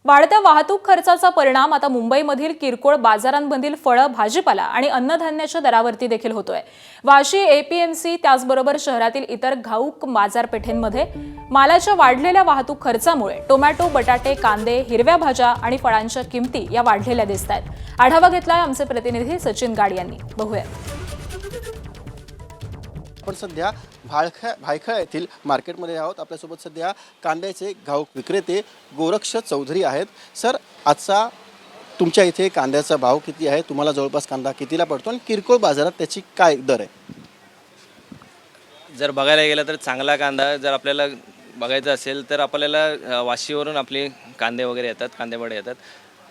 वाढत्या वाहतूक खर्चाचा परिणाम आता मुंबईमधील किरकोळ बाजारांमधील फळं, भाजीपाला आणि अन्नधान्याच्या दरावरती देखील होतोय। वाशी एपीएमसी त्याचबरोबर शहरातील इतर घाऊक बाजारपेठेंमध्ये मालाच्या वाढलेल्या वाहतूक खर्चामुळे टोमॅटो, बटाटे, कांदे, हिरव्या भाज्या आणि फळांच्या किमती या वाढलेल्या दिसतायत। आढावा घेतलाय आमचे प्रतिनिधी सचिन गाड यांनी। बघूया। आपण सध्या भायखळा येथील मार्केटमध्ये आहोत। आपल्यासोबत सध्या कांद्याचे घाऊक विक्रेते गोरक्ष चौधरी आहेत। सर, आजचा तुमच्या इथे कांद्याचा भाव किती आहे? तुम्हाला जवळपास कांदा कितीला पडतो आणि किरकोळ बाजारात त्याची काय दर आहे? जर बघायला गेलं तर चांगला कांदा जर आपल्याला बघायचा असेल तर आपल्याला वाशीवरून आपले कांदे वगैरे येतात, कांदेबडे येतात,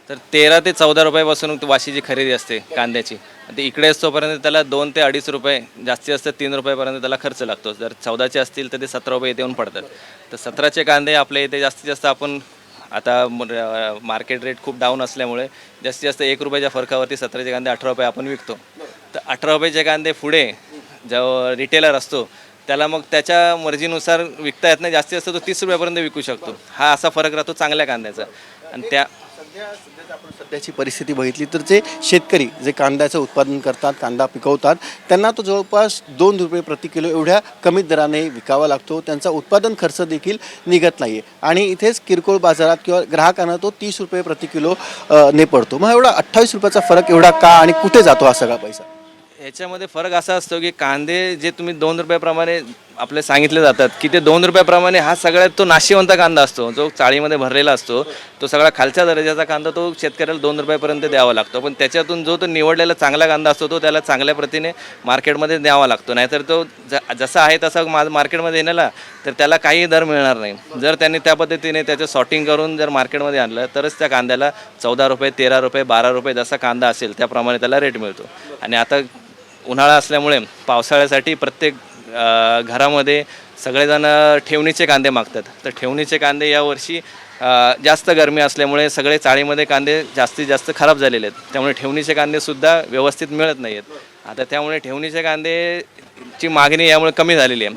तर 13 ते 14 रुपयापासून वाशीची खरेदी असते कांद्याची। ते इकडे असतोपर्यंत त्याला 2 ते 2.5 रुपये, जास्तीत जास्त 3 रुपयापर्यंत त्याला खर्च लागतो। जर 14चे असतील तर ते 17 रुपये इथे येऊन पडतात। तर 17चे कांदे आपल्या इथे जास्तीत जास्त आपण आता मार्केट रेट खूप डाऊन असल्यामुळे जास्तीत जास्त 1 रुपयाच्या फरकावरती 17चे कांदे 18 रुपये आपण विकतो। तर 18 रुपयाचे कांदे पुढे जो रिटेलर असतो त्याला मग त्याच्या मर्जीनुसार विकता येत नाही, जास्तीत जास्त तो 30 रुपयापर्यंत विकू शकतो। हा असा फरक राहतो चांगल्या कांद्याचा। आणि त्या आपण सध्याची परिस्थिती बघितली तर जे शेतकरी जे कांद्याचं उत्पादन करतात, कांदा पिकवतात, त्यांना तो जवळपास 2 रुपये प्रति किलो एवढ्या कमी दराने विकावा लागतो। त्यांचा उत्पादन खर्च देखील निघत नाही आणि इथेच किरकोळ बाजारात किंवा ग्राहकांना तो 30 रुपये प्रति किलो ने पडतो। मग एवढा 28 रुपयाचा फरक एवढा का आणि कुठे जातो हा सगळा पैसा? याच्यामध्ये फरक असा असतो की कांदे जे तुम्ही 2 रुपयाप्रमाणे आपले सांगितले जातात की ते 2 रुपयाप्रमाणे हा सगळ्यात तो नाशिवंत कांदा असतो, जो चाळीमध्ये भरलेला असतो, तो सगळा खालच्या दर्जाचा कांदा तो शेतकऱ्याला 2 रुपयापर्यंत द्यावा लागतो। पण त्याच्यातून जो तो निवडलेला चांगला कांदा असतो तो त्याला चांगल्या प्रतीने मार्केटमध्ये द्यावा लागतो, नाहीतर तो जसा आहे तसा मार्केटमध्ये येण्याला तर त्याला काही दर मिळणार नाही। जर त्यांनी त्या पद्धतीने त्याचं सॉर्टिंग करून जर मार्केटमध्ये आणलं तरच त्या कांद्याला 14 रुपये, 13 रुपये, 12 रुपये जसा कांदा असेल त्याप्रमाणे त्याला रेट मिळतो। आणि आता उन्हाळा असल्यामुळे पावसाळ्यासाठी प्रत्येक घरामध्ये सगळेजण ठेवणीचे कांदे मागतात। तर ठेवणीचे कांदे यावर्षी जास्त गरमी असल्यामुळे सगळे चाळीमध्ये कांदे जास्तीत जास्त खराब झालेले आहेत, त्यामुळे ठेवणीचे कांदेसुद्धा व्यवस्थित मिळत नाही आहेत। आता त्यामुळे ठेवणीचे कांदेची मागणी यामुळे कमी झालेली आहे।